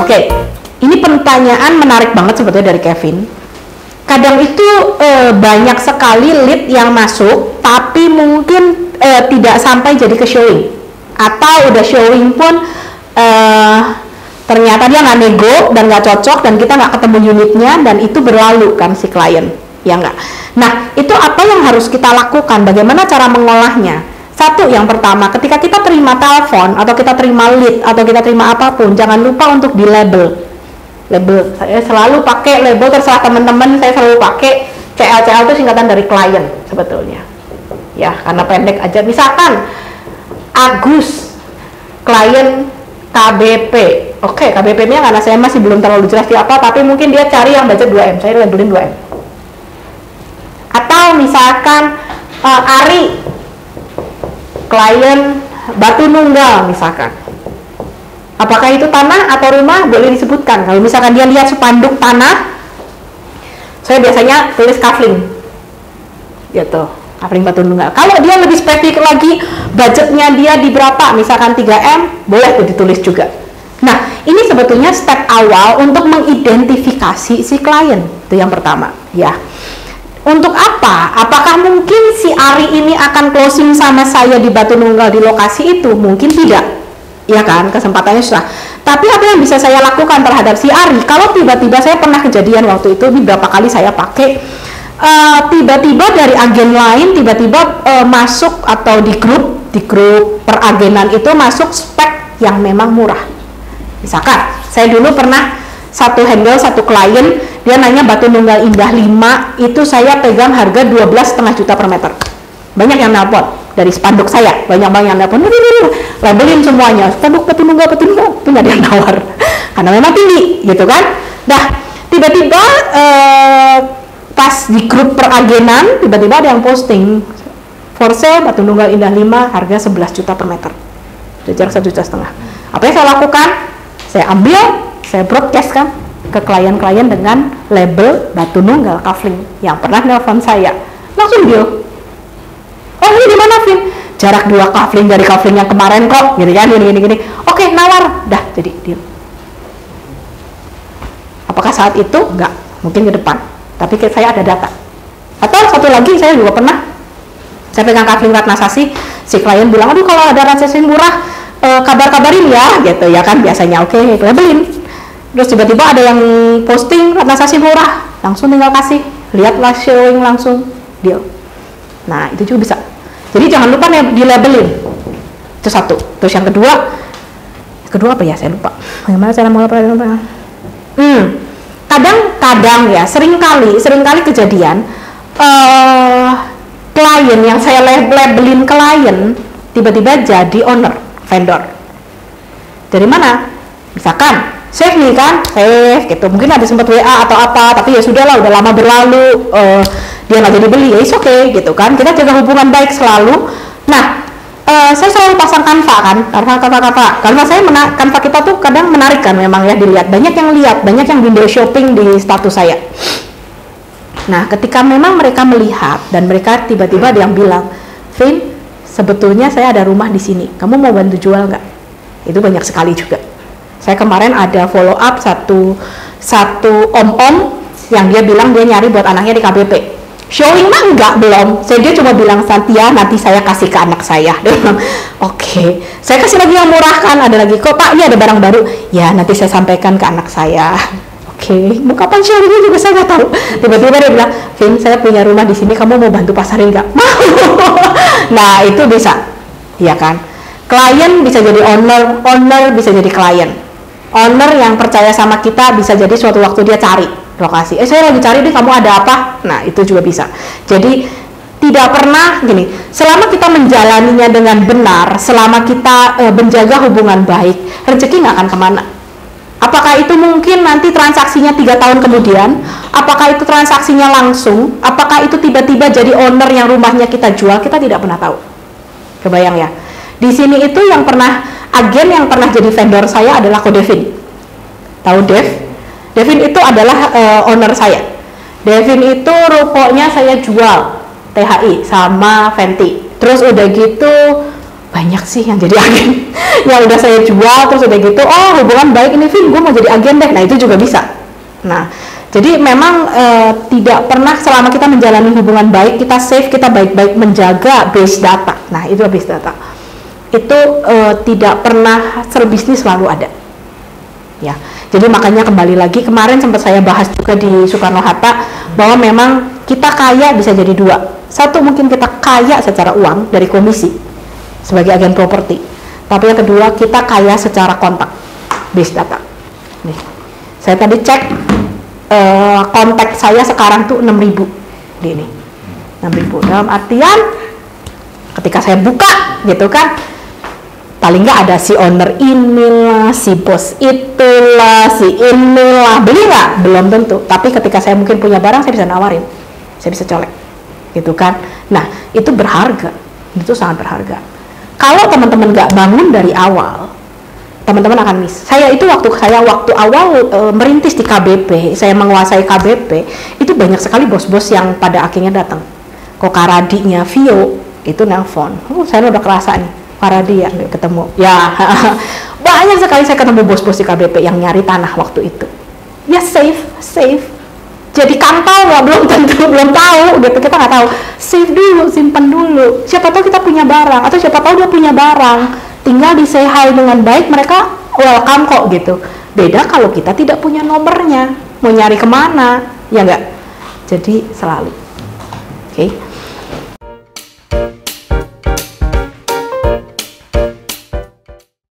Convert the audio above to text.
Oke, ini pertanyaan menarik banget sebetulnya dari Kevin. Kadang itu banyak sekali lead yang masuk, tapi mungkin tidak sampai jadi ke showing, atau udah showing pun ternyata dia nggak nego dan nggak cocok dan kita nggak ketemu unitnya dan itu berlalu kan si klien, ya nggak? Nah, itu apa yang harus kita lakukan? Bagaimana cara mengolahnya? Satu, yang pertama, ketika kita terima telepon atau kita terima lead atau kita terima apapun, jangan lupa untuk di label. Saya selalu pakai label, terserah teman-teman, saya selalu pakai CL itu singkatan dari klien sebetulnya. Ya, karena pendek aja. Misalkan Agus, klien KBP. Oke, KBP-nya karena saya masih belum terlalu jelas di apa, tapi mungkin dia cari yang budget 2M, saya labelin 2M. Atau misalkan Ari, klien Batu Nunggal misalkan. Apakah itu tanah atau rumah? Boleh disebutkan. Kalau misalkan dia lihat spanduk tanah, saya biasanya tulis kafling gitu, kafling Batu Nunggal. Kalau dia lebih spesifik lagi, budgetnya dia di berapa, misalkan 3M, boleh tuh ditulis juga. Nah, ini sebetulnya step awal untuk mengidentifikasi si klien. Itu yang pertama, ya. Untuk apa? Apakah mungkin si Ari ini akan closing sama saya di Batu Nunggal di lokasi itu? Mungkin tidak, ya kan, kesempatannya susah. Tapi apa yang bisa saya lakukan terhadap si Ari? Kalau tiba-tiba, saya pernah kejadian waktu itu, beberapa kali saya pakai, tiba-tiba dari agen lain tiba-tiba masuk, atau di grup peragenan itu masuk spek yang memang murah. Misalkan saya dulu pernah satu klien, dia nanya Batu Nunggal Indah 5, itu saya pegang harga 12,5 juta per meter. Banyak yang nelpon dari spanduk saya, banyak yang nelpon, labelin semuanya spanduk Batu Nunggal, itu nggak ada yang nawar karena memang tinggi gitu kan. Nah, tiba-tiba pas di grup peragenan, tiba-tiba ada yang posting for sale Batu Nunggal Indah 5 harga 11 juta per meter, jarak 1,5 juta. Apa yang saya lakukan? Saya ambil, saya broadcast kan ke klien-klien dengan label Batu Nunggal kafling yang pernah nelpon saya, langsung deal. Oh, ini di mana, Vin? Jarak 2 kafling dari kafling yang kemarin kok, gini kan, gini. Oke, nawar, dah jadi deal. Apakah saat itu? Enggak, mungkin ke depan. Tapi saya ada data. Atau satu lagi, saya juga pernah, saya pegang kafling Ratna Sasi, si klien bilang, aduh kalau ada Ratna Sasi murah, kabar-kabarin ya, gitu ya kan, biasanya. Oke, labelin. Terus tiba-tiba ada yang posting Ratna Sasi murah, langsung tinggal kasih, lihatlah showing langsung, deal. Nah, itu juga bisa. Jadi jangan lupa di labelin. Itu satu. Terus yang kedua apa ya, saya lupa. Bagaimana cara mengapa? Kadang ya, seringkali kejadian klien yang saya labelin klien tiba-tiba jadi owner, vendor. Dari mana? Misalkan save nih kan, save gitu. Mungkin ada sempat WA atau apa, tapi ya sudahlah, udah lama berlalu, dia nggak jadi beli, ya it's okay gitu kan. Kita jaga hubungan baik selalu. Nah, saya selalu pasang Canva kan, karena saya Canva kita tuh kadang menarik kan, memang ya dilihat. Banyak yang lihat, banyak yang window shopping di status saya. Nah, ketika memang mereka melihat dan mereka tiba-tiba ada yang bilang, Vin, sebetulnya saya ada rumah di sini, kamu mau bantu jual nggak? Itu banyak sekali juga. Saya kemarin ada follow up satu om-om yang dia bilang dia nyari buat anaknya di KBP. Showing mah enggak, belum. Dia cuma bilang, Santia, nanti saya kasih ke anak saya. Dia bilang, oke. Saya kasih lagi yang murah kan, ada lagi, kok Pak, ini ada barang baru. Ya, nanti saya sampaikan ke anak saya. Oke, mau kapan showingnya juga saya nggak tahu. Tiba-tiba dia bilang, Vin, saya punya rumah di sini, kamu mau bantu pasarin nggak? Mau. Nah, itu bisa, ya kan? Klien bisa jadi owner bisa jadi klien. Owner yang percaya sama kita bisa jadi suatu waktu dia cari lokasi. Saya lagi cari deh, kamu ada apa? Nah, itu juga bisa. Jadi tidak pernah gini, selama kita menjalaninya dengan benar, selama kita menjaga hubungan baik, rezeki nggak akan kemana. Apakah itu mungkin nanti transaksinya 3 tahun kemudian? Apakah itu transaksinya langsung? Apakah itu tiba-tiba jadi owner yang rumahnya kita jual? Kita tidak pernah tahu. Kebayang ya? Di sini itu yang pernah, agen yang pernah jadi vendor saya adalah Ko Devin. Tahu Dev? Devin itu adalah owner saya. Devin itu rukonya saya jual, THI sama Fenty. Terus udah gitu banyak sih yang jadi agen yang udah saya jual terus udah gitu, oh hubungan baik ini Vin, gue mau jadi agen deh. Nah itu juga bisa. Nah jadi memang tidak pernah selama kita menjalani hubungan baik kita safe, kita baik-baik menjaga base data. Nah itu base data itu tidak pernah serbisnis selalu ada ya. Jadi makanya kembali lagi kemarin sempat saya bahas juga di Soekarno Hatta bahwa memang kita kaya bisa jadi dua. Satu, mungkin kita kaya secara uang dari komisi sebagai agen properti, tapi yang kedua kita kaya secara kontak base data. Nih saya tadi cek kontak saya sekarang tuh 6.000 di ini, 6.000 dalam artian ketika saya buka gitu kan, paling nggak ada si owner inilah, si bos itulah, si inilah, beli nggak? Belum tentu, tapi ketika saya mungkin punya barang saya bisa nawarin, saya bisa colek gitu kan. Nah itu berharga, itu sangat berharga. Kalau teman-teman nggak bangun dari awal, teman-teman akan miss. Saya itu waktu awal merintis di KBP, saya menguasai KBP, itu banyak sekali bos-bos yang pada akhirnya datang. Kok Karadinya Vio itu nelpon, saya udah kerasa nih Karadi ya ketemu ya. Banyak sekali saya ketemu bos-bos di KBP yang nyari tanah waktu itu ya. Safe jadi kantong nggak, belum tentu, belum tahu gitu, kita nggak tahu, save dulu, simpan dulu, siapa tahu kita punya barang atau siapa tahu dia punya barang, tinggal di say hi dengan baik, mereka welcome kok gitu. Beda kalau kita tidak punya nomornya, mau nyari kemana ya nggak. Jadi selalu oke.